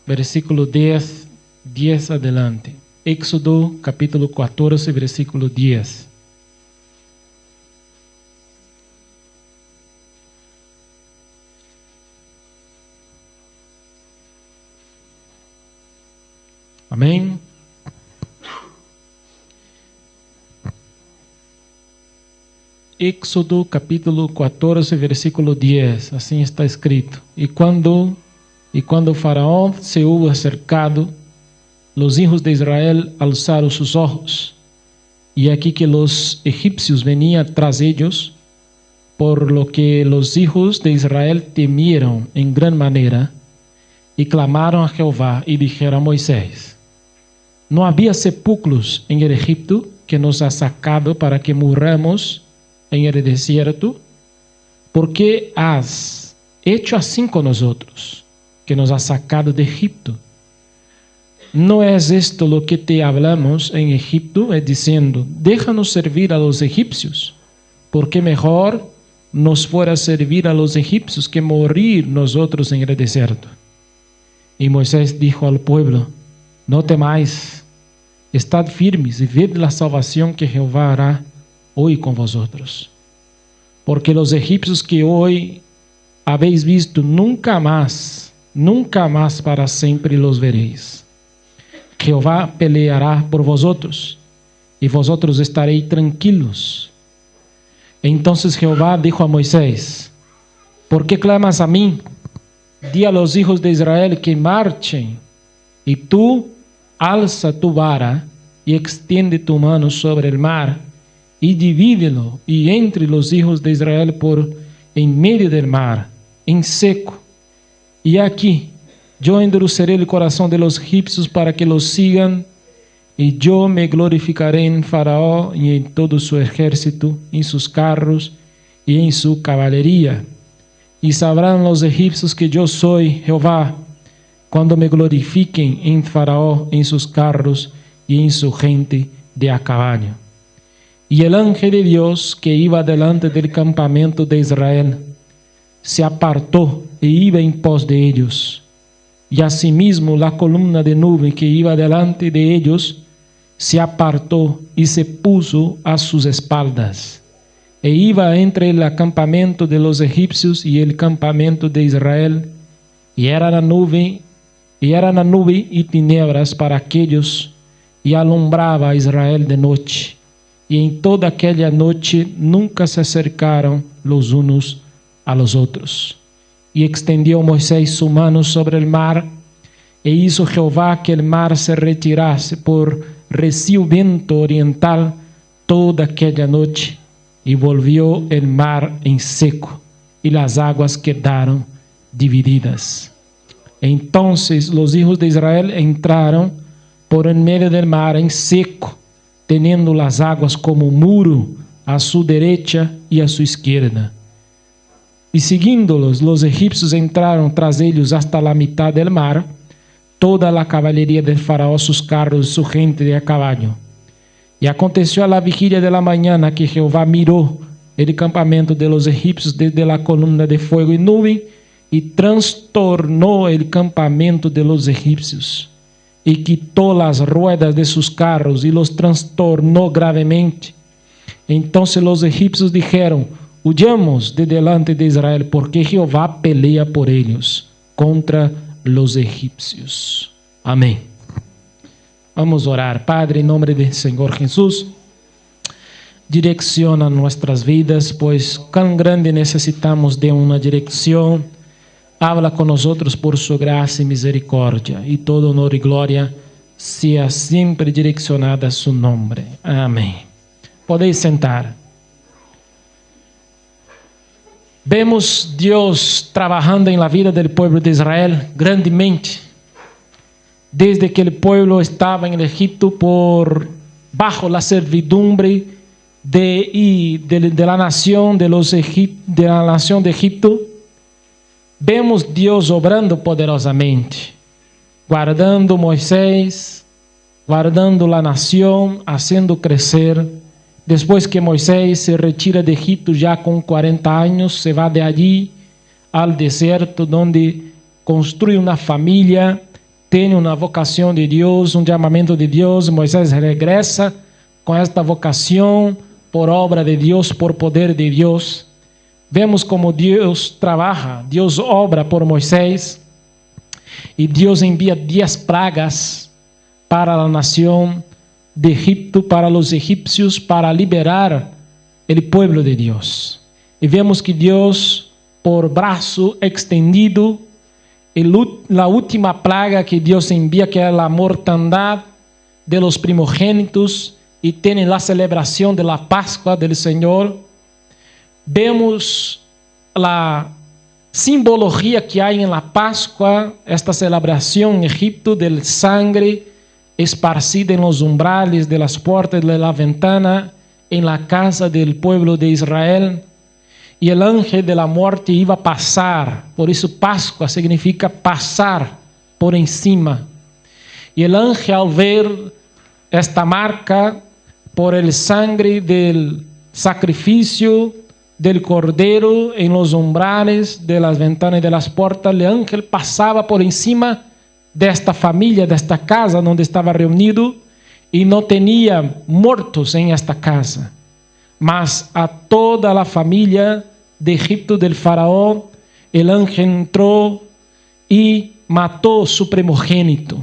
versículo 10 adelante. Éxodo capítulo 14, versículo 10. Amém? Éxodo capítulo 14, versículo 10, assim está escrito. E quando Faraó se hubo acercado, los hijos de Israel alzaron sus ojos, y aquí que los egipcios venían tras ellos, por lo que los hijos de Israel temieron en gran manera, y clamaron a Jehová, y dijeron a Moisés: ¿no había sepulcros en el Egipto que nos ha sacado para que muramos en el desierto? ¿Por qué has hecho así con nosotros, que nos has sacado de Egipto? ¿No es esto lo que te hablamos en Egipto, diciendo: déjanos servir a los egipcios, porque mejor nos fuera servir a los egipcios que morir nosotros en el desierto? Y Moisés dijo al pueblo: no temáis, estad firmes y ved la salvación que Jehová hará hoy con vosotros. Porque los egipcios que hoy habéis visto, nunca más para siempre los veréis. Jehová peleará por vosotros, y vosotros estaréis tranquilos. Entonces Jehová dijo a Moisés: ¿por qué clamas a mí? Di a los hijos de Israel que marchen, y tú alza tu vara y extiende tu mano sobre el mar, y divídelo, y entre los hijos de Israel por en medio del mar, en seco. Y aquí yo endureceré el corazón de los egipcios para que los sigan, y yo me glorificaré en Faraón y en todo su ejército, en sus carros y en su caballería. Y sabrán los egipcios que yo soy Jehová, cuando me glorifiquen en Faraón, en sus carros y en su gente de a caballo. Y el ángel de Dios que iba delante del campamento de Israel se apartó e iba en pos de ellos. Y asimismo la columna de nube que iba delante de ellos se apartó y se puso a sus espaldas. E iba entre el campamento de los egipcios y el campamento de Israel, y era la nube y tinieblas para aquellos, y alumbraba a Israel de noche. Y en toda aquella noche nunca se acercaron los unos a los otros. Y extendió Moisés su mano sobre el mar, e hizo Jehová que el mar se retirase por recio viento oriental toda aquella noche, y volvió el mar en seco, y las aguas quedaron divididas. Entonces los hijos de Israel entraron por en medio del mar en seco, teniendo las aguas como muro a su derecha y a su izquierda. Y siguiéndolos, los egipcios entraron tras ellos hasta la mitad del mar, toda la caballería del faraón, sus carros y su gente de a caballo. Y aconteció a la vigilia de la mañana que Jehová miró el campamento de los egipcios desde la columna de fuego y nube, y trastornó el campamento de los egipcios, y quitó las ruedas de sus carros y los trastornó gravemente. Entonces los egipcios dijeron: huyamos de delante de Israel, porque Jehová pelea por ellos contra los egipcios. Amén. Vamos a orar. Padre, en nombre del Señor Jesús, direcciona nuestras vidas, pues cuán grande necesitamos de una dirección. Habla con nosotros por su gracia y misericordia, y todo honor y gloria sea siempre direccionada a su nombre. Amén. Podéis sentar. Vemos Dios trabajando en la vida del pueblo de Israel grandemente. Desde que el pueblo estaba en el Egipto bajo la servidumbre de la nación de la nación de Egipto, vemos Dios obrando poderosamente, guardando Moisés, guardando la nación, haciendo crecer. Después que Moisés se retira de Egipto ya con 40 años, se va de allí al desierto, donde construye una familia, tem uma vocação de Deus, um chamamento de Deus. Moisés regressa com esta vocação por obra de Deus, por poder de Deus. Vemos como Deus trabalha, Deus obra por Moisés. E Deus envia 10 pragas para a nação de Egipto, para os egípcios, para liberar o povo de Deus. E vemos que Deus, por braço extendido, a última praga que Deus envia, que é a mortandade de los primogênitos, e tem a celebração da Páscoa do Senhor. Vemos a simbologia que há na Páscoa, esta celebração em Egipto del sangre esparcida em los umbrales de las portas de la ventana en la casa del pueblo de Israel. E o ángel de la muerte iba a passar, por isso Páscoa significa passar por encima. E o ángel, ao ver esta marca por el sangre del sacrifício del cordero en los umbrales de las ventanas de las puertas, el ángel passava por encima desta família, desta casa onde estava reunido, e não tinha mortos em esta casa, mas a toda a família de Egipto del faraó, el ángel entrou e matou su primogênito.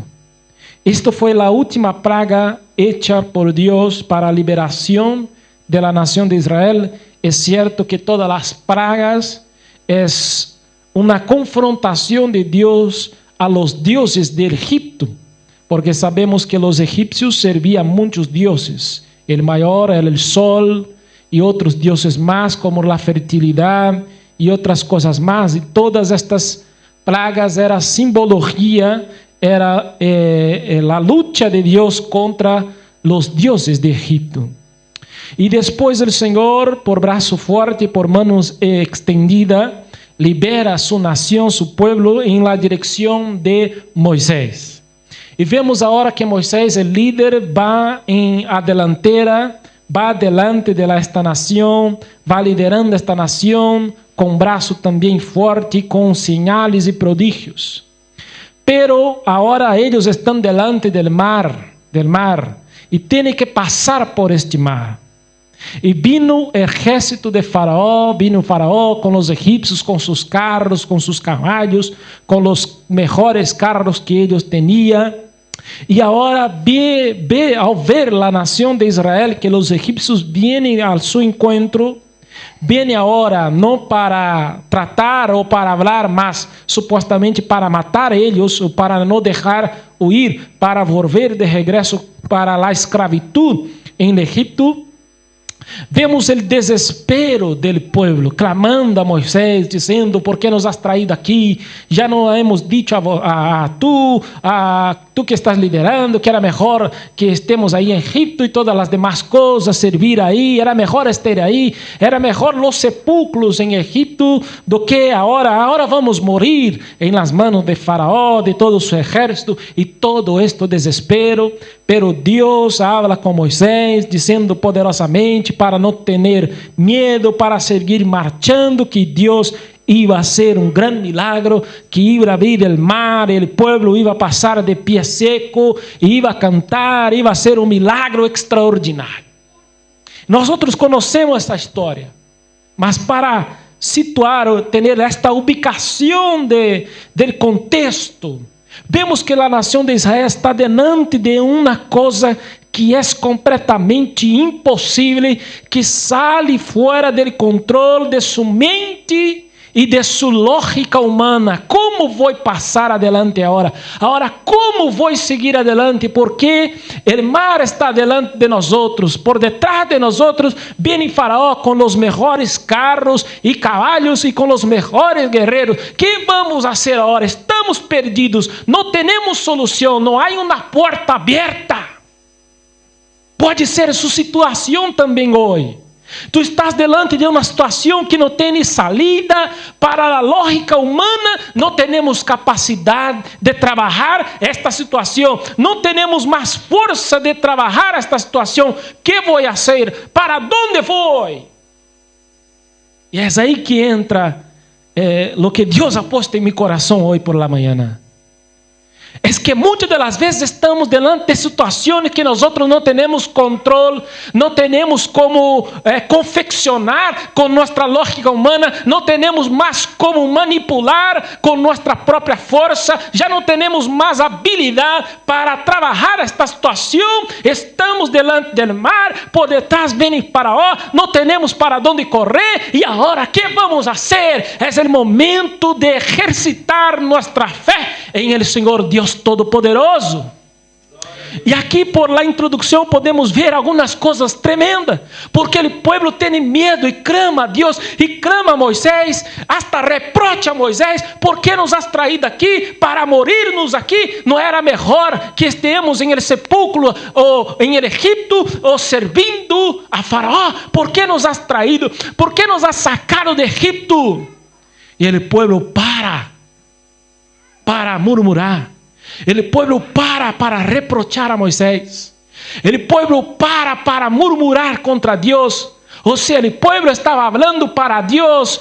Esto foi a última praga hecha por Deus para a liberação de la nación de Israel. Es cierto que todas las pragas es una confrontación de Dios a los dioses de Egipto, porque sabemos que los egipcios servían muchos dioses. El mayor era el sol y otros dioses más, como la fertilidad y otras cosas más. Y todas estas plagas era simbología, era la lucha de Dios contra los dioses de Egipto. E depois o Senhor, por braço forte, por manos extendida, libera sua nação, seu povo, em la direção de Moisés. E vemos agora que Moisés, o líder, vai em a delantera, vai delante de esta nação, vai liderando esta nação, com braço também forte, com sinais e prodígios. Pero agora eles estão delante del mar, e têm que passar por este mar. E vino o exército de Faraó, vino o Faraó com os egípcios, com seus carros, com seus caballos, com os melhores carros que eles tinham. E agora, ao ver a nação de Israel, que os egípcios vêm ao seu encontro, vêm agora não para tratar ou para falar, mas supostamente para matar eles, ou para não deixar huir, para volver de regresso para a escravidão em Egipto. Vemos o desespero do povo, clamando a Moisés, dizendo: por que nos has traído aqui? Já não hemos dicho a tu que estás liderando, que era melhor que estemos aí em Egipto e todas as demais coisas, servir aí, era melhor estar aí, era melhor os sepulcros em Egipto do que agora vamos morir em las manos de Faraó, de todo su exército, e todo este desespero. Pero Deus habla com Moisés, dizendo poderosamente para não ter medo, para seguir marchando, que Deus iba a hacer um grande milagro, que iba a abrir o mar, o povo iba a passar de pé seco, iba a cantar, iba a ser um milagro extraordinário. Nós conhecemos essa história, mas para situar, ter esta ubicação do contexto, vemos que a nação de Israel está diante de uma coisa que é completamente impossível, que sai fora do controle de sua mente e de sua lógica humana. Como vou passar adelante agora? Agora, como vou seguir adelante? Porque o mar está delante de nós outros, por detrás de nós outros, vem Faraó com os melhores carros e cavalos e com os melhores guerreiros. Que vamos fazer agora? Estamos perdidos, não temos solução, não há uma porta aberta. Pode ser sua situação também hoje. Tu estás delante de uma situação que não tem salida. Para a lógica humana, não temos capacidade de trabalhar esta situação. Não temos mais força de trabalhar esta situação. Que vou fazer? Para onde vou? E é aí que entra o que Deus ha posto em meu coração hoje por la manhã. es que muchas de las veces estamos delante de situaciones que nosotros no tenemos control, no tenemos cómo confeccionar con nuestra lógica humana, no tenemos más cómo manipular con nuestra propia fuerza, ya no tenemos más habilidad para trabajar esta situación, estamos delante del mar, por detrás viene Faraón, no tenemos para dónde correr, y ahora ¿qué vamos a hacer? Es el momento de ejercitar nuestra fe en el Señor Dios Todopoderoso. E aqui por la introdução podemos ver algumas coisas tremendas, porque o povo tem medo e clama a Deus, e clama a Moisés, hasta reprocha a Moisés, ¿por que nos has traído aqui para morirnos aqui? Não era melhor que estemos em el sepulcro ou em el Egipto ou servindo a Faraó? ¿Por que nos has traído? ¿Por que nos has sacado de Egipto? E o povo para murmurar. O povo para reprochar a Moisés. O povo para murmurar contra Deus. Ou seja, o povo estava falando para Deus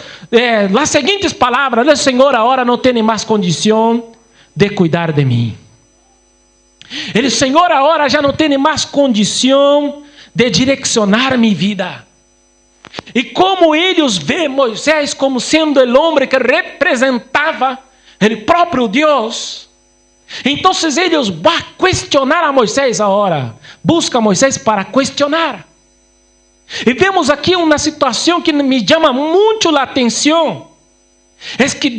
as seguintes palavras: o Senhor agora não tem mais condição de cuidar de mim. O Senhor agora já não tem mais condição de direcionar minha vida. E como eles veem Moisés como sendo o homem que representava o próprio Deus, então eles vão questionar a Moisés agora. Busca Moisés para questionar. E vemos aqui uma situação que me chama muito a atenção. É que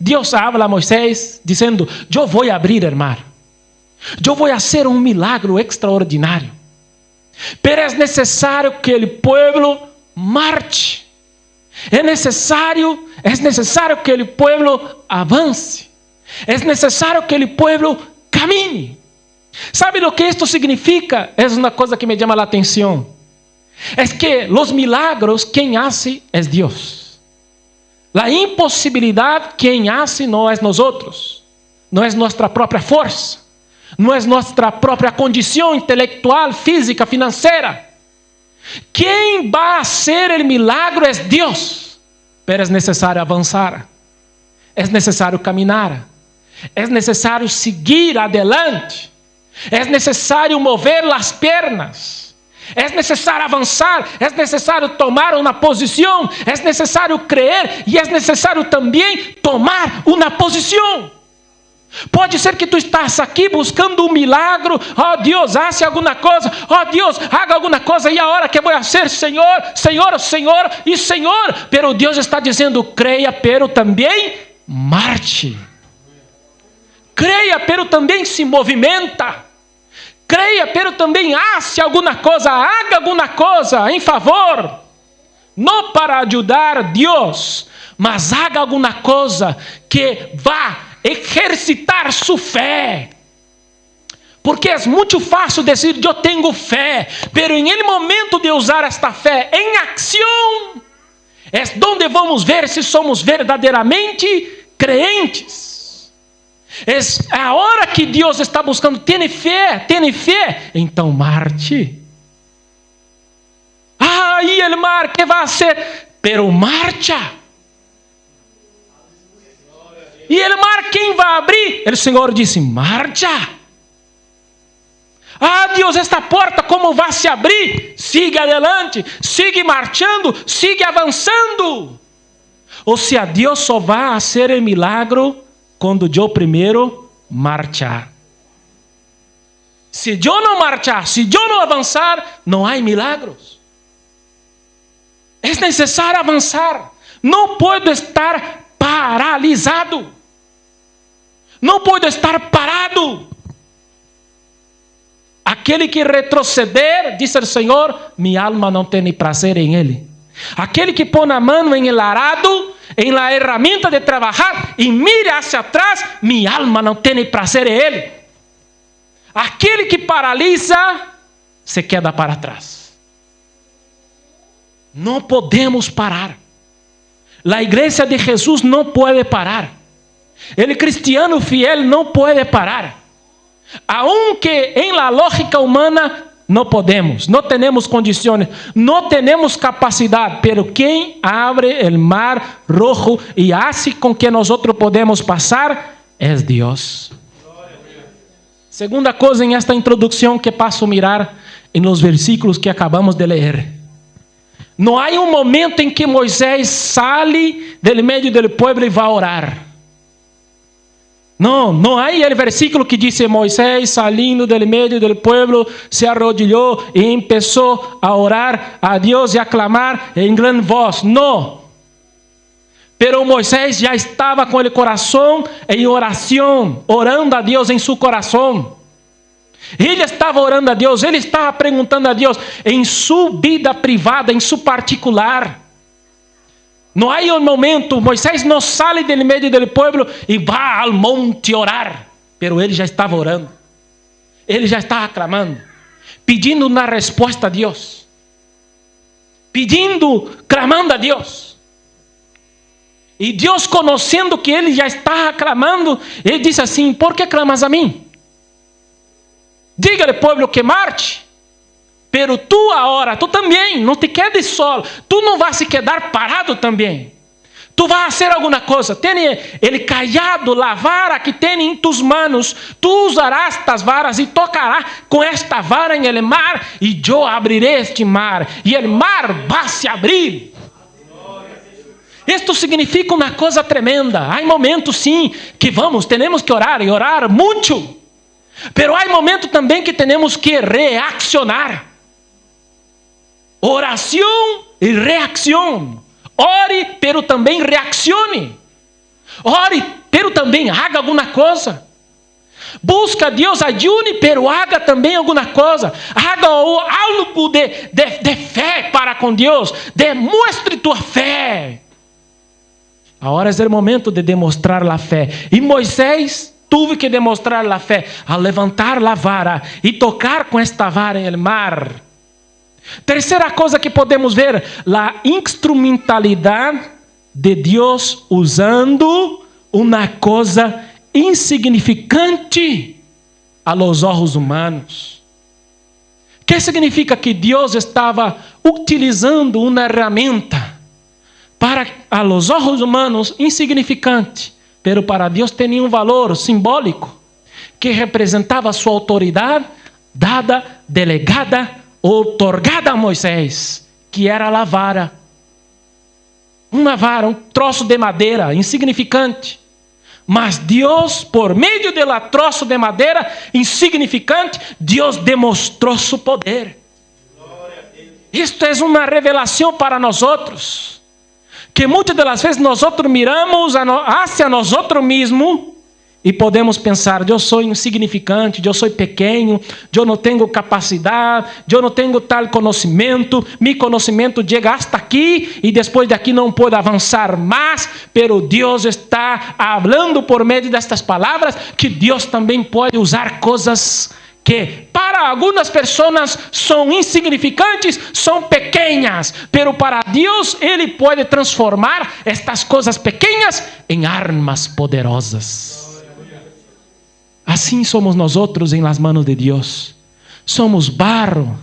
Deus habla a Moisés dizendo: eu vou abrir o mar. Eu vou fazer um milagre extraordinário. Pero é necessário que o povo marche. É necessário que o povo avance. É necessário que o povo camine. ¿Sabe o que isto significa? É uma coisa que me chama a atenção. É que os milagros, quem hace é Deus. A impossibilidade, quem hace não é nós outros. Não é nossa própria força. Não é nossa própria condição intelectual, física, financeira. Quem vai fazer o milagre é Deus. Pero é necessário avançar. É necessário caminhar. É necessário seguir adelante. É necessário mover as pernas. É necessário avançar. É necessário tomar uma posição. É necessário crer. E é necessário também tomar uma posição. Pode ser que tu estás aqui buscando um milagre. Oh Deus, hace alguma coisa. Oh Deus, haga alguma coisa. E a hora que vou fazer, Senhor, Senhor, Senhor e Senhor. Pero Deus está dizendo: creia, pero também marche. Creia, pero também se movimenta. Creia, pero também hace alguma coisa. Haga alguma coisa em favor. Não para ajudar Deus, mas haga alguma coisa que vá exercitar sua fé. Porque é muito fácil dizer: eu tenho fé, pero em el momento de usar esta fé em ação, é onde vamos ver se somos verdadeiramente crentes. É a hora que Deus está buscando: tem fé, então marche. E o mar, que vai ser? Pero marcha. E o mar, quem vai abrir? O Senhor disse: marcha. Deus, esta porta como vai se abrir? Siga adelante, siga marchando, siga avançando. Ou seja, Deus só vai fazer o milagre quando eu primeiro marchar. Se eu não marchar, se eu não avançar, não há milagros. É necessário avançar. Não pode estar paralisado. Não pode estar parado. Aquele que retroceder, disse o Senhor, minha alma não tem prazer em ele. Aquele que põe a mão em el arado, em la herramienta de trabalhar, e mira hacia atrás, minha alma não tem prazer em ele. Aquele que paralisa, se queda para trás. Não podemos parar. A igreja de Jesus não pode parar. O cristiano fiel não pode parar. Aunque em la lógica humana não podemos, não temos condições, não temos capacidade, pero quem abre o mar rojo e hace com que nós podemos passar é Deus. Segunda coisa em esta introdução que passo a mirar em los versículos que acabamos de ler. Não há um momento em que Moisés sale del meio do povo e vai orar. Não há o versículo que diz: Moisés salindo del meio do povo se arrodilhou e começou a orar a Deus e a clamar em grande voz. Não. Pero Moisés já estava com o coração em oração, orando a Deus em seu coração. Ele estava orando a Deus, ele estava perguntando a Deus em sua vida privada, em seu particular. Não há um momento, Moisés não sai do meio do povo e vai ao monte orar. Pero ele já estava orando. Ele já estava clamando, pedindo uma resposta a Deus. Clamando a Deus. E Deus, conhecendo que ele já estava clamando, ele disse assim: por que clamas a mim? Diga ao povo que marche. Pero tu agora, tu também, não te quedes solo. Tu não vas se quedar parado também. Tu vas fazer alguma coisa. Tem ele cajado, a vara que tem em tus manos. Tu usarás estas varas e tocarás com esta vara em el mar. E eu abrirei este mar. E el mar vai se abrir. Isto significa uma coisa tremenda. Há momentos sim que temos que orar e orar muito. Pero há momentos também que temos que reaccionar. Oração e reação. Ore, pero também reaccione. Ore, pero também haga alguma coisa. Busca a Deus, ayune, pero haga também alguma coisa. Haga algo de fé para com Deus. Demonstre tua fé. Agora é o momento de demonstrar a fé. E Moisés teve que demonstrar a fé ao levantar a vara e tocar com esta vara em el mar. Terceira coisa que podemos ver, a instrumentalidade de Deus usando uma coisa insignificante a los olhos humanos. Que significa que Deus estava utilizando uma ferramenta para a los ojos humanos insignificante, pero para Deus tinha um valor simbólico que representava sua autoridade dada, delegada, outorgada a Moisés, que era a vara. Uma vara, um troço de madeira insignificante. Mas Deus, por meio de troço de madeira insignificante, Deus demonstrou seu poder. Isto é uma revelação para nós outros. Que muitas das vezes nós miramos hacia nós mesmos e podemos pensar: eu sou insignificante, eu sou pequeno, eu não tenho capacidade, eu não tenho tal conhecimento, meu conhecimento chega hasta aqui e depois daqui não pode avançar mais, pero Deus está falando por meio destas palavras que Deus também pode usar coisas que para algumas pessoas são insignificantes, são pequenas, pero para Deus Ele pode transformar estas coisas pequenas em armas poderosas. Assim somos nós outros em las manos de Deus. Somos barro,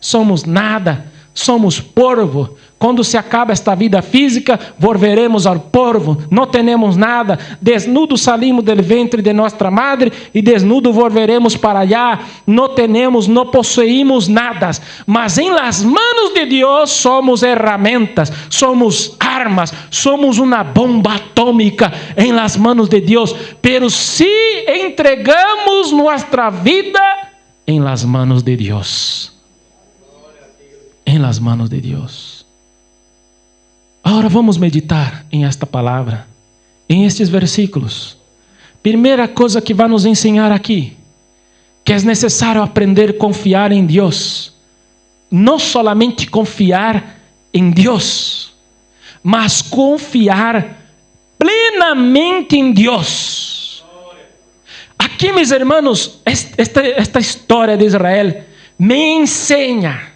somos nada, somos polvo. Quando se acaba esta vida física, volveremos ao polvo. Não temos nada. Desnudo salimos do ventre de nossa madre e desnudo volveremos para allá. Não possuímos nada. Mas em las manos de Deus somos ferramentas, somos armas, somos uma bomba atômica em las manos de Deus. Pero se entregamos nossa vida em las manos de Deus. Em las manos de Deus. Agora vamos meditar em esta palavra, em estes versículos. Primeira coisa que vai nos ensinar aqui, que é necessário aprender a confiar em Deus. Não solamente confiar em Deus, mas confiar plenamente em Deus. Aqui, meus irmãos, esta história de Israel me ensina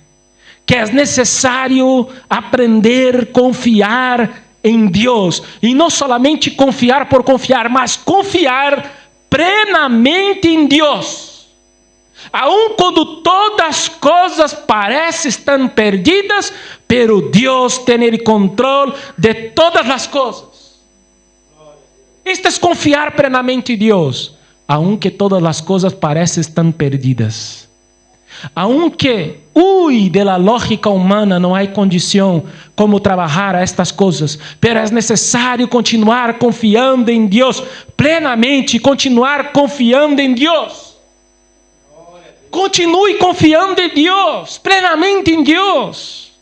que é necessário aprender a confiar em Deus. E não somente confiar por confiar, mas confiar plenamente em Deus. Aun quando todas as coisas parecem estar perdidas, pero Deus tem o controle de todas as coisas. Isto é confiar plenamente em Deus. aunque todas as coisas parecem estar perdidas. Aunque de la lógica humana não há condição como trabalhar a estas coisas, pero é necessário continuar confiando em Deus plenamente, continuar confiando em Deus. Continue confiando em Deus, plenamente em Deus.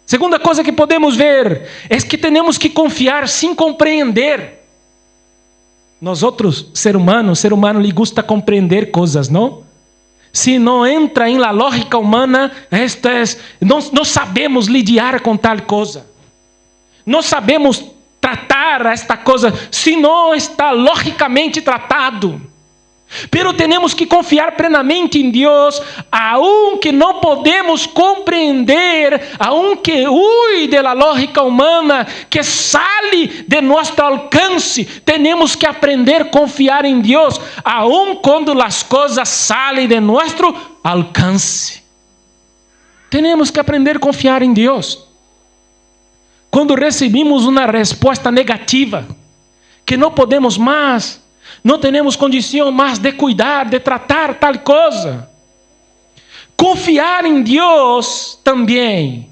Segunda coisa que podemos ver é que temos que confiar sem compreender. Nós outros, ser humano lhe gusta compreender coisas, não? Se não entra em la lógica humana, não sabemos lidiar com tal coisa. Não sabemos tratar esta coisa se não está logicamente tratado. Pero temos que confiar plenamente em Deus, aunque não podemos compreender, aunque de la lógica humana que sale de nosso alcance, temos que aprender a confiar em Deus, aun quando as coisas salem de nosso alcance. Temos que aprender a confiar em Deus. Quando recebemos uma resposta negativa, que não podemos mais, não temos condição mais de cuidar, de tratar tal coisa. Confiar em Deus também,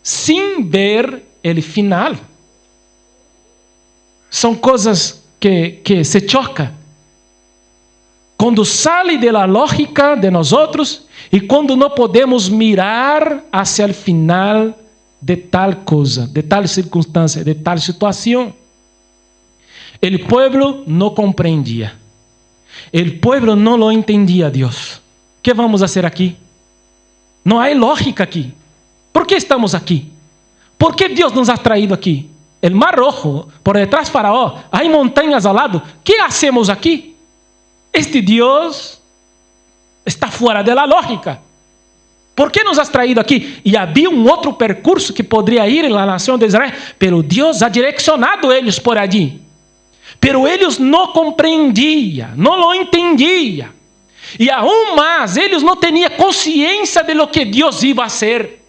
sem ver o final. São coisas que se chocam. Quando sai da lógica de nós outros e quando não podemos mirar hacia o final de tal coisa, de tal circunstância, de tal situação. O povo não compreendia. O povo não lo entendia a Deus. O que vamos fazer aqui? Não há lógica aqui. Por que estamos aqui? Por que Deus nos ha traído aqui? O mar rojo, por detrás Faraó, há montanhas ao lado. O que hacemos aqui? Este Deus está fora da lógica. Por que nos has traído aqui? E havia outro percurso que poderia ir na nação de Israel, pero Deus ha direcionado eles por allí. Pero eles não compreendiam, não lo entendiam. E aún mais, eles não tinham consciência de lo que Deus ia fazer.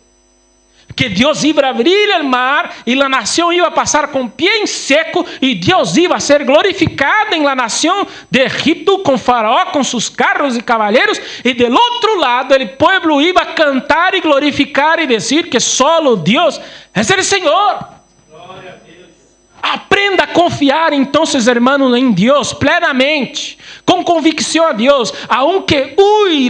Que Deus ia abrir o mar e a nação ia passar com pé em seco e Deus ia ser glorificado em la nação de Egipto com Faraó, com seus carros e cavaleiros. E do outro lado, o povo ia cantar e glorificar e dizer que solo Deus é o Senhor. Aprenda a confiar, então, hermanos, em Deus plenamente, com convicção a Deus, aunque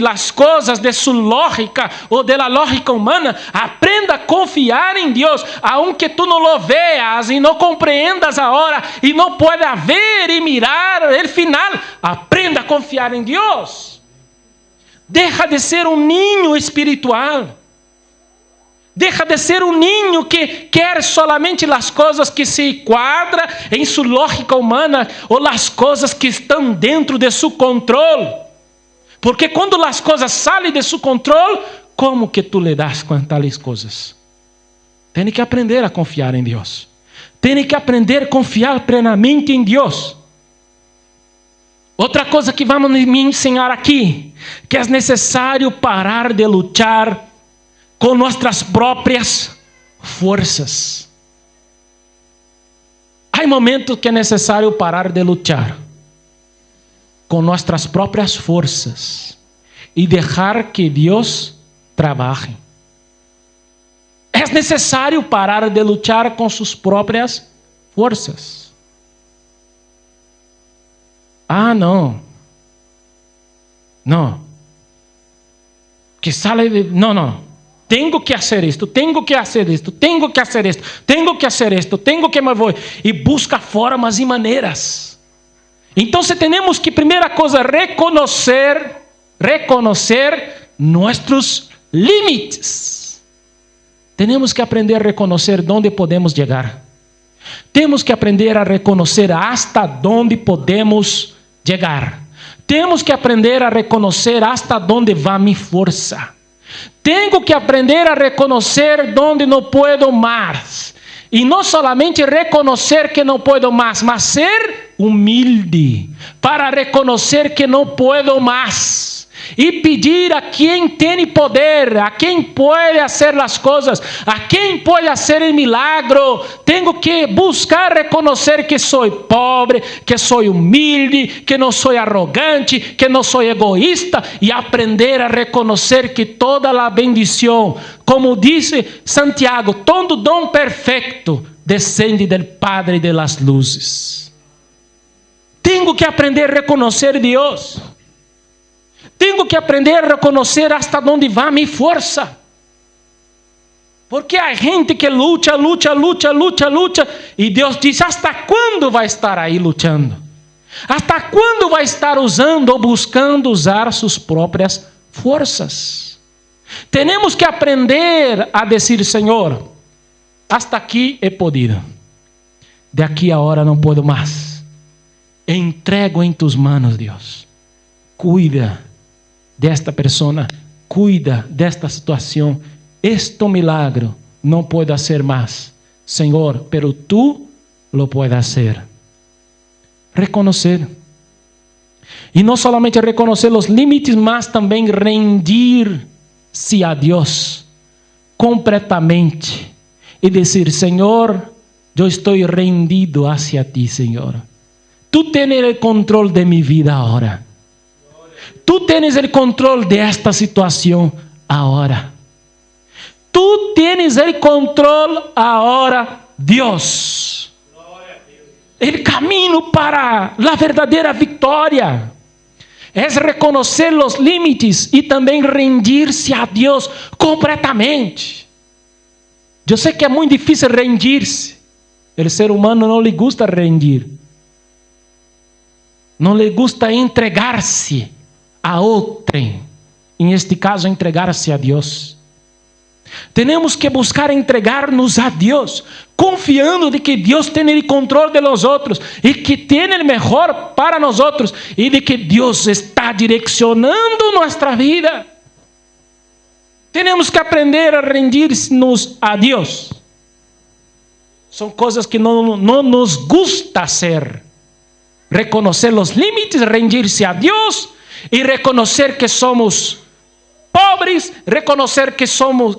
as coisas de sua lógica ou de la lógica humana, aprenda a confiar em Deus, aunque tu não lo veas e não compreendas a hora e não pueda ver e mirar o final, aprenda a confiar em Deus. Deja de ser ninho espiritual. Deja de ser ninho que quer solamente as coisas que se enquadram em sua lógica humana ou as coisas que estão dentro de seu controle. Porque quando as coisas saem de seu controle, como que tu le das com tais coisas? Tem que aprender a confiar em Deus. Tem que aprender a confiar plenamente em Deus. Outra coisa que vamos me ensinar aqui, que é necessário parar de lutar com nossas próprias forças. Há momentos que é necessário parar de lutar com nossas próprias forças e deixar que Deus trabalhe. É necessário parar de lutar com suas próprias forças. Não. Que sale de... Não. Tenho que fazer isto, tenho que fazer isto, tenho que fazer isto, tenho que fazer isto, tenho que me vou. E busca formas e maneiras. Então, temos que, primeira coisa, reconhecer nossos limites. Temos que aprender a reconhecer onde podemos chegar. Temos que aprender a reconhecer hasta onde podemos chegar. Temos que aprender a reconhecer hasta onde vai minha força. Tenho que aprender a reconhecer onde não puedo mais. E não solamente reconhecer que não puedo mais, mas ser humilde para reconhecer que não puedo mais. e pedir a quem tem poder, a quem pode fazer as coisas, a quem pode fazer o milagro. Tenho que buscar reconhecer que sou pobre, que sou humilde, que não sou arrogante, que não sou egoísta, e aprender a reconhecer que toda a bendição, como disse Santiago, todo dom perfeito descende do Padre de las luzes. Tenho que aprender a reconhecer Deus. Tenho que aprender a reconhecer hasta onde vai minha força. Porque há gente que luta, e Deus diz: hasta quando vai estar aí lutando? Hasta quando vai estar usando ou buscando usar suas próprias forças? Temos que aprender a dizer: Senhor, hasta aqui he podido, de aqui a hora não posso mais. Entrego em tus manos, Deus. Cuida desta pessoa, cuida desta situação. Este milagre não pode ser mais, Senhor, pero tu lo puedes hacer. Reconocer. E não somente reconhecer os limites, mas também rendir-se a Deus completamente e dizer: Senhor, eu estou rendido hacia ti, Senhor. Tu tens o controle de minha vida agora. Tu tens o controle desta situação agora. Tu tens o controle agora, Deus. O caminho para a verdadeira vitória é reconhecer os limites e também rendir-se a Deus completamente. Eu sei que é muito difícil rendir-se. O ser humano não lhe gusta rendir. Não lhe gusta entregar-se a outrem. Em este caso, entregar-se a Deus. Temos que buscar entregar-nos a Deus, confiando de que Deus tem o controle de nós outros e que tem o melhor para nós outros e de que Deus está direcionando nossa vida. Temos que aprender a rendir-nos a Deus. São coisas que não nos gusta hacer. Reconhecer os limites, rendir-se a Deus e reconhecer que somos pobres, reconhecer que somos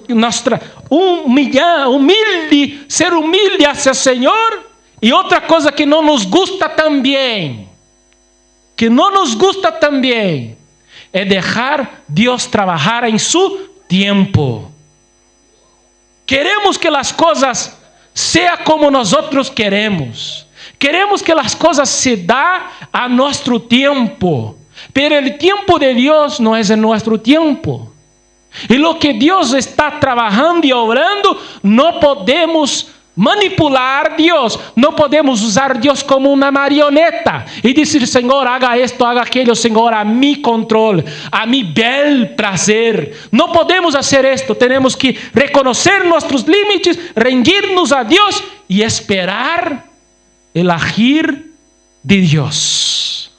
humilde, ser humilde hacia o Senhor. E outra coisa que não nos gusta também, é deixar Deus trabalhar em seu tempo. Queremos que as coisas sejam como nós queremos. Queremos que as coisas se dão a nosso tempo. Pero el tiempo de Dios no es en nuestro tiempo. Y lo que Dios está trabajando y obrando, no podemos manipular Dios. No podemos usar Dios como una marioneta y decir: Señor, haga esto, haga aquello, Señor, a mi control, a mi bel placer. No podemos hacer esto. Tenemos que reconocer nuestros límites, rendirnos a Dios y esperar el agir de Dios.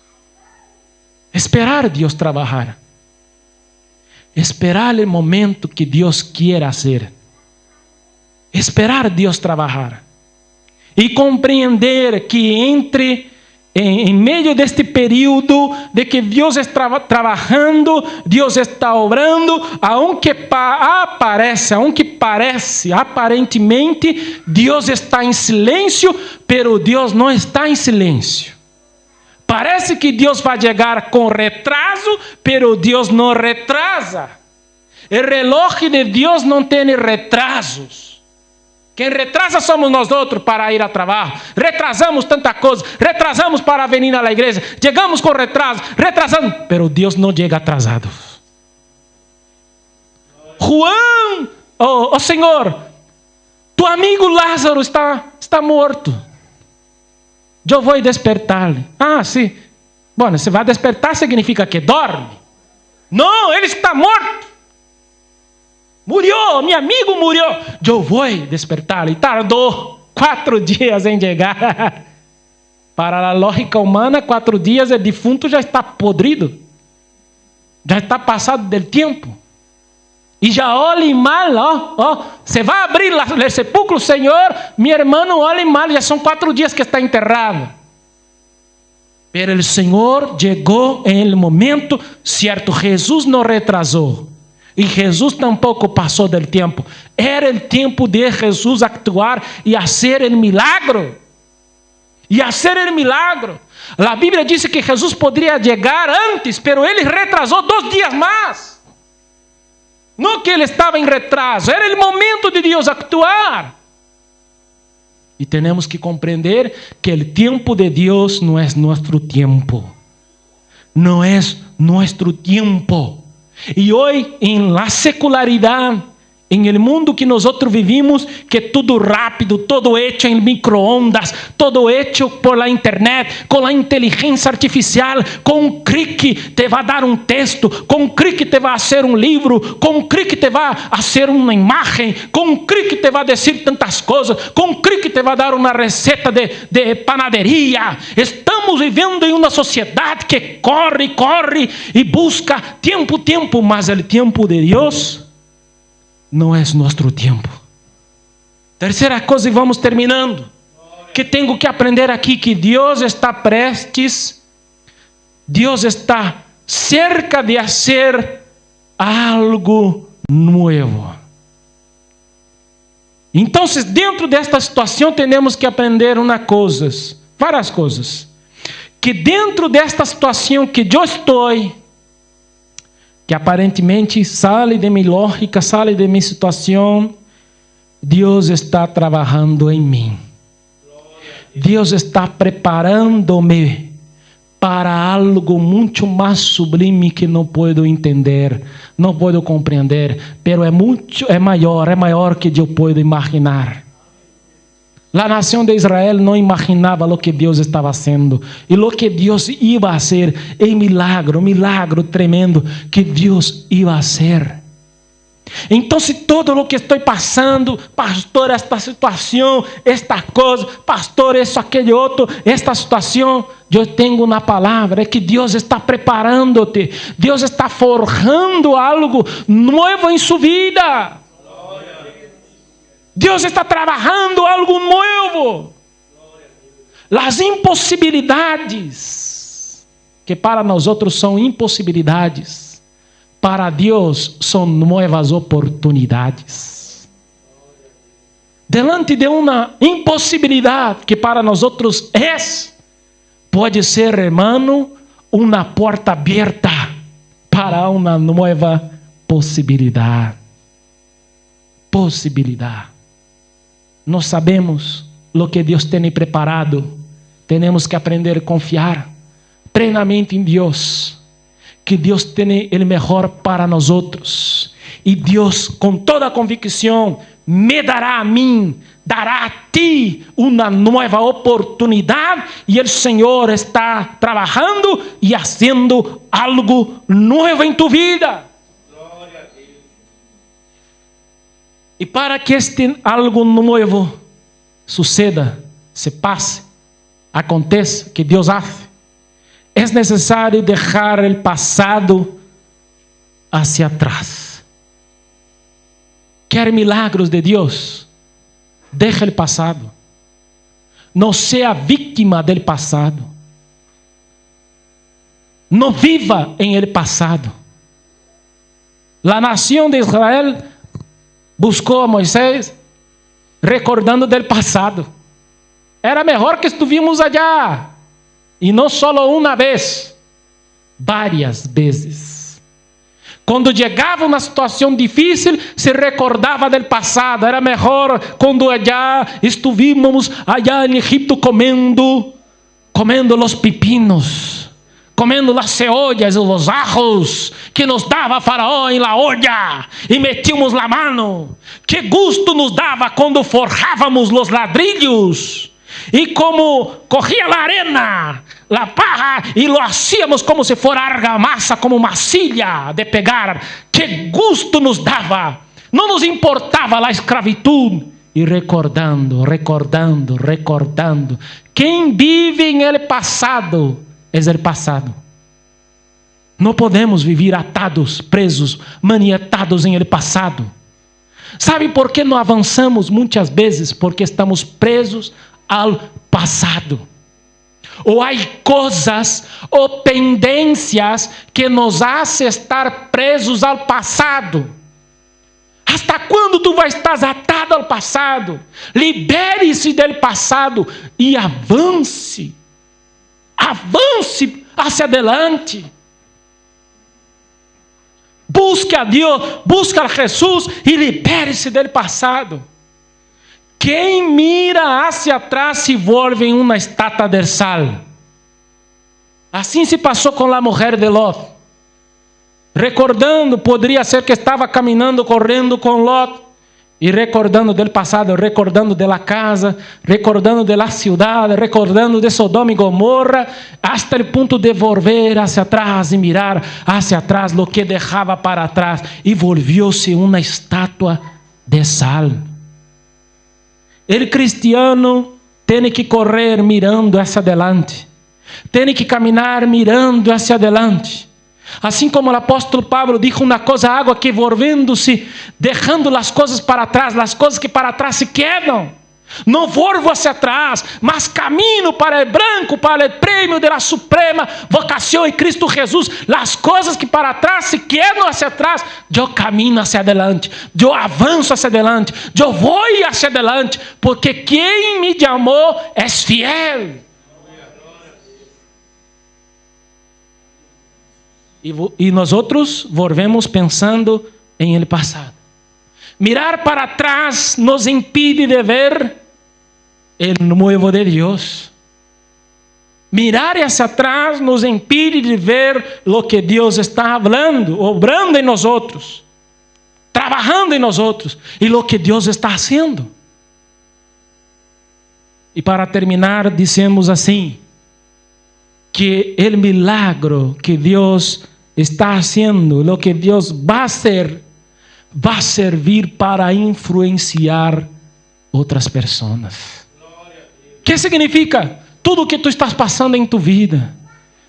Esperar Deus trabalhar. Esperar o momento que Deus quer fazer. Esperar Deus trabalhar. E compreender que em meio deste período de que Deus está trabalhando, Deus está obrando, aunque parece aparentemente Deus está em silêncio, pero Deus não está em silêncio. Parece que Deus vai chegar com retraso, pero Deus não retrasa. O relógio de Deus não tem retrasos. Quem retrasa somos nós outros para ir a trabalho. Retrasamos tanta coisa, retrasamos para vir à igreja, chegamos com retraso, retrasamos, pero Deus não chega atrasado. Juan, oh Senhor, tu amigo Lázaro está morto. Eu vou despertar-lhe. Ah, sim. Bom, se vai despertar significa que dorme. Não, ele está morto. Murió, meu amigo murió. Eu vou despertar-lhe. Tardou 4 dias em chegar. Para a lógica humana, 4 dias o defunto já está podrido. Já está passado do tempo. E já olhe mal, você vai abrir o sepulcro, Senhor, meu irmão, olhe mal, já são 4 dias que está enterrado. Pero el Señor llegó en el momento cierto. Jesús no retrasó. Y Jesús tampoco pasó del tiempo. Era el tiempo de Jesús actuar y hacer el milagro. Y hacer el milagro. La Biblia dice que Jesús podría llegar antes, pero Él retrasó 2 días más. No que Él estaba en retraso. Era el momento de Dios actuar. Y tenemos que comprender que el tiempo de Dios no es nuestro tiempo. No es nuestro tiempo. Y hoy en la secularidad, en el mundo que nosotros vivimos, que todo rápido, todo hecho en microondas, todo hecho por la internet, con la inteligencia artificial, con un clic te va a dar un texto, con un clic te va a hacer un libro, con un clic te va a hacer una imagen, con un clic te va a decir tantas cosas, con un clic te va a dar una receta de panadería. Estamos viviendo en una sociedad que corre y busca tiempo, mas el tiempo de Dios não é nosso tempo. Terceira coisa, e vamos terminando, que tenho que aprender aqui, que Deus está prestes, Deus está cerca de fazer algo novo. Então, dentro desta situação, temos que aprender várias coisas, que dentro desta situação que eu estou, que aparentemente sale de minha lógica, sale de minha situação, Deus está trabalhando em mim. Deus está preparando-me para algo muito mais sublime que não posso entender, não posso compreender, pero é maior que eu posso imaginar. A nação de Israel não imaginava o que Deus estava fazendo e o que Deus ia fazer, em milagro tremendo que Deus ia fazer. Então, se todo o que estou passando, pastor, esta situação, esta coisa, pastor, isso, aquele outro, esta situação, eu tenho uma palavra, é que Deus está preparando-te, Deus está forjando algo novo em sua vida. Deus está trabalhando algo novo. As impossibilidades, que para nós outros são impossibilidades, para Deus são novas oportunidades. Delante de uma impossibilidade, que para nós outros pode ser, hermano, uma porta aberta para uma nova possibilidade. Nós sabemos o que Deus tem preparado. Temos que aprender a confiar plenamente em Deus, que Deus tem o melhor para nós outros. E Deus, com toda a convicção, me dará a mim, dará a ti uma nova oportunidade. E o Senhor está trabalhando e fazendo algo novo em tu vida. E para que este algo novo suceda, se passe, aconteça, que Deus hace, é necessário deixar o passado hacia atrás. Quer milagros de Deus? Deja o passado. Não seja vítima do passado. Não viva em el passado. A nação de Israel buscou a Moisés recordando del passado. Era melhor que estuvimos allá. E não só uma vez, várias vezes. Quando chegava uma situação difícil, se recordava del passado. Era melhor quando allá estuvimos allá em Egipto comendo os pepinos, comendo as cebollas e os ajos que nos dava Faraó em la olla e metíamos la mano. Que gusto nos dava quando forjávamos os ladrillos e como cogía a arena, a paja e lo hacíamos como se fora argamassa, como masilla de pegar. Que gusto nos dava. Não nos importava a escravidão. E recordando. Quem vive em el passado é o passado. Não podemos viver atados, presos, maniatados em el passado. Sabe por que não avançamos muitas vezes? Porque estamos presos ao passado. ou há coisas ou pendências que nos hacen estar presos ao passado. Hasta quando tu vai estar atado ao passado? Libere-se do passado e avance. Avance hacia adelante. Busque a Deus, busque a Jesus e libere-se do passado. Quem mira hacia atrás se volve em uma estátua de sal. Assim se passou com a mulher de Lot. Recordando, poderia ser que estava caminhando, correndo com Lot, e recordando do passado, recordando da casa, recordando da cidade, recordando de Sodoma e Gomorra, hasta o ponto de volver hacia atrás e mirar hacia atrás lo que deixava para trás, e volviu-se uma estátua de sal. O cristiano tem que correr mirando hacia adelante, tem que caminhar mirando hacia adelante. Assim como o apóstolo Pablo dijo uma coisa, água que volvendo-se, deixando as coisas para trás, as coisas que para trás se quedam. Não volvo hacia atrás, mas caminho para o branco, para o prêmio da suprema vocação em Cristo Jesus. As coisas que para trás se quedam hacia atrás, eu caminho hacia adelante, eu avanço hacia adelante, eu vou hacia adelante, porque quem me chamou é fiel. E nós outros volvemos pensando em el passado. Mirar para trás nos impide de ver o novo de Deus. Mirar hacia atrás nos impide de ver lo que Deus está falando, obrando em nós outros, trabalhando em nós outros, e lo que Deus está fazendo. E para terminar, dizemos assim, que o milagro que Deus está haciendo, lo que Deus vai fazer, vai servir para influenciar outras pessoas. O que significa? Tudo o que tu estás passando em tu vida,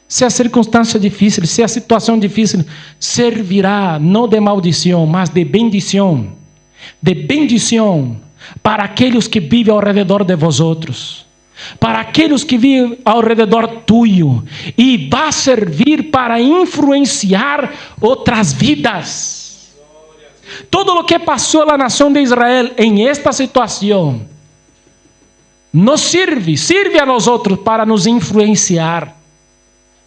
se a circunstância difícil, se a situação difícil, servirá não de maldição, mas de bendição para aqueles que vivem ao redor de vosotros, para aqueles que vivem ao redor tuyo, e vai servir para influenciar outras vidas. Todo o que passou na nação de Israel em esta situação nos serve a nós outros para nos influenciar,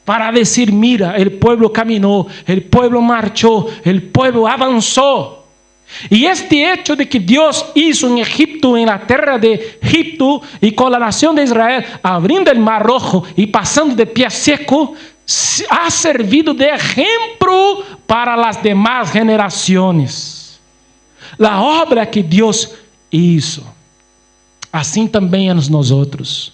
para dizer, mira, o povo caminhou, o povo marchou, o povo avançou. E este hecho de que Deus hizo en Egipto, en la terra de Egipto, y con la nación de Israel, abrindo el mar rojo y pasando de pie seco, ha servido de ejemplo para las demás generaciones. La obra que Deus hizo. Assim também é nós outros.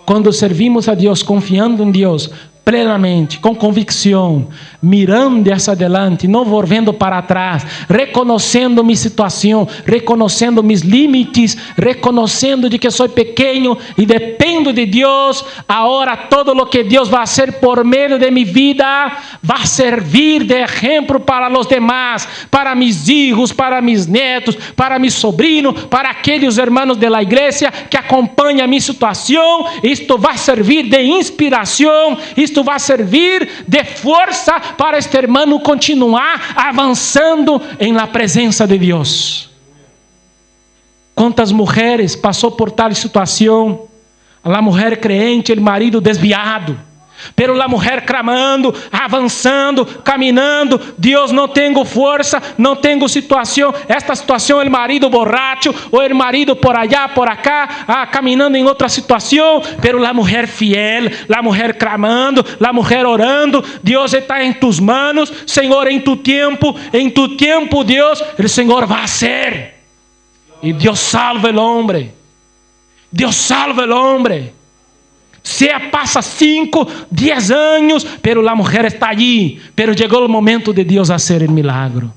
Quando servimos a Deus, confiando em Deus plenamente, com convicção, mirando hacia adelante, não volvendo para trás, reconhecendo minha situação, reconhecendo meus limites, reconhecendo de que sou pequeno e dependo de Deus. Agora todo o que Deus vai fazer por meio de minha vida vai servir de exemplo para os demais, para meus filhos, para meus netos, para meus sobrinos, para aqueles irmãos da igreja que acompanham a minha situação. Isto vai servir de inspiração, isto vai servir de força para este irmão continuar avançando em la presença de Deus. Quantas mulheres passou por tal situação? A mulher crente, o marido desviado, pero a mulher clamando, avançando, caminhando. Deus, não tenho força, não tenho situação. Esta situação, o marido borracho, ou o marido por allá, por acá, caminhando em outra situação, pero a mulher fiel, a mulher clamando, a mulher orando. Deus está em tus manos, Senhor, em tu tempo, Deus, o Senhor vai ser. E Deus salva o homem. Deus salva o homem. Sea passa 5, 10 anos, pero a mulher está allí, pero chegou o momento de Deus fazer o milagro.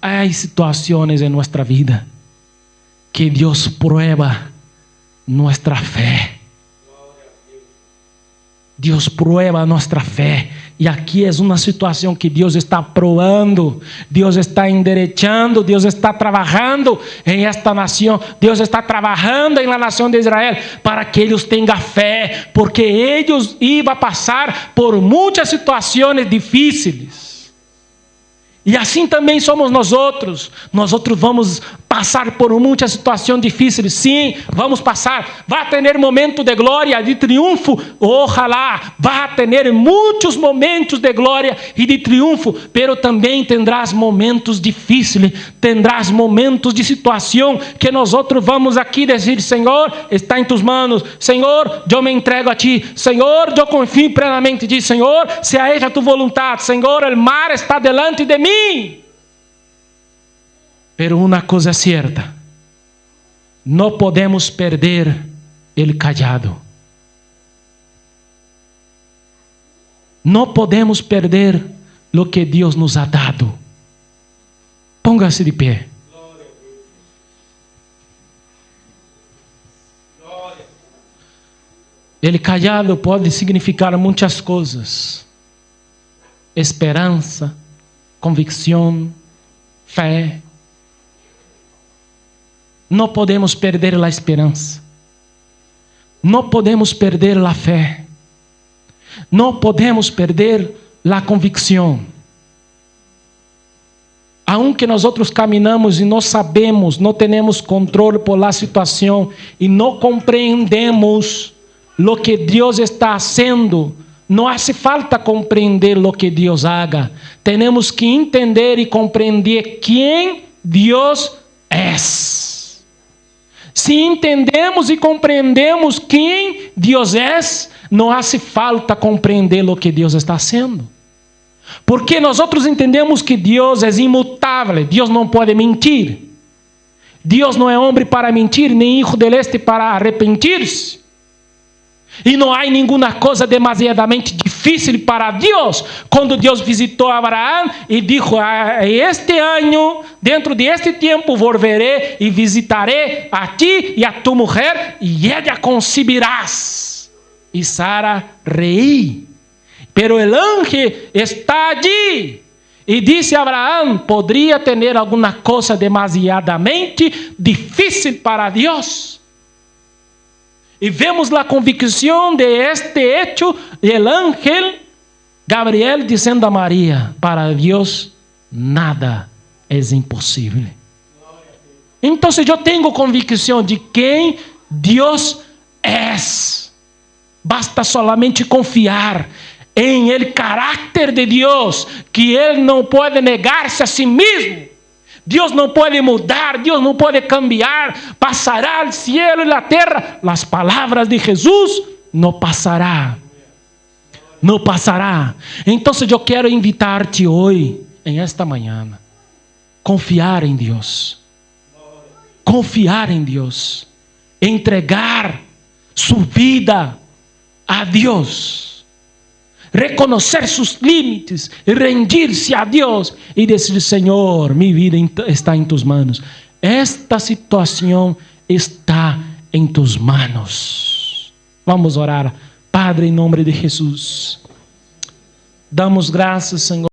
Há situações em nossa vida que Deus prueba nossa fé. Deus prueba nossa fé. E aqui é uma situação que Deus está provando, Deus está enderechando, Deus está trabalhando em esta nação, Deus está trabalhando na nação de Israel para que eles tenham fé, porque eles iam passar por muitas situações difíceis. E assim também somos nós outros vamos passar por muitas situações difíceis, sim, vamos passar, vai ter momento de glória, de triunfo, ojalá, vai ter muitos momentos de glória e de triunfo, pero também tendrás momentos difíceis, tendrás momentos de situação que nós outros vamos aqui dizer, Senhor, está em tus manos, Senhor, eu me entrego a ti, Senhor, eu confio plenamente em ti, Senhor, seja essa tu vontade, Senhor, o mar está delante de mim. Pero uma coisa é certa, não podemos perder o cajado. Não podemos perder o que Deus nos ha dado. Póngase de pé. O cajado pode significar muitas coisas: esperança, convicção, fé. Não podemos perder a esperança. Não podemos perder a fé. Não podemos perder a convicção. Aunque nós outros caminhamos e não sabemos, não temos controle por la situação e não compreendemos o que Deus está fazendo, não hace falta compreender o que Deus haga. Temos que entender e compreender quem Deus é. Se entendemos e compreendemos quem Deus é, não hace falta compreender o que Deus está fazendo. Porque nós outros entendemos que Deus é imutável, Deus não pode mentir. Deus não é homem para mentir, nem hijo del este para arrepentir-se. E não há nenhuma coisa demasiadamente difícil para Deus. Quando Deus visitou Abraão e disse: este ano, dentro de este tempo, volverei e visitarei a ti e a tu mulher, e ela concebirás. E Sara reiu. Pero o anjo está allí. E disse a Abraão: poderia ter alguma coisa demasiadamente difícil para Deus? E vemos a convicção de este hecho, el ángel Gabriel dizendo a Maria: para Deus nada é impossível. Então eu tenho convicção de quem Deus é. Basta solamente confiar em el caráter de Deus, que Ele não pode negar-se a si mesmo. Deus não pode mudar, Deus não pode cambiar. Passará o céu e a terra, as palavras de Jesus não passará. Não passará. Então eu quero invitar-te hoje, em esta manhã, confiar em Deus. Confiar em Deus. Entregar sua vida a Deus. Reconhecer seus limites, rendir-se a Deus e dizer: Senhor, minha vida está em tus manos. Esta situação está em tus manos. Vamos orar. Padre, em nome de Jesus, damos graças, Senhor.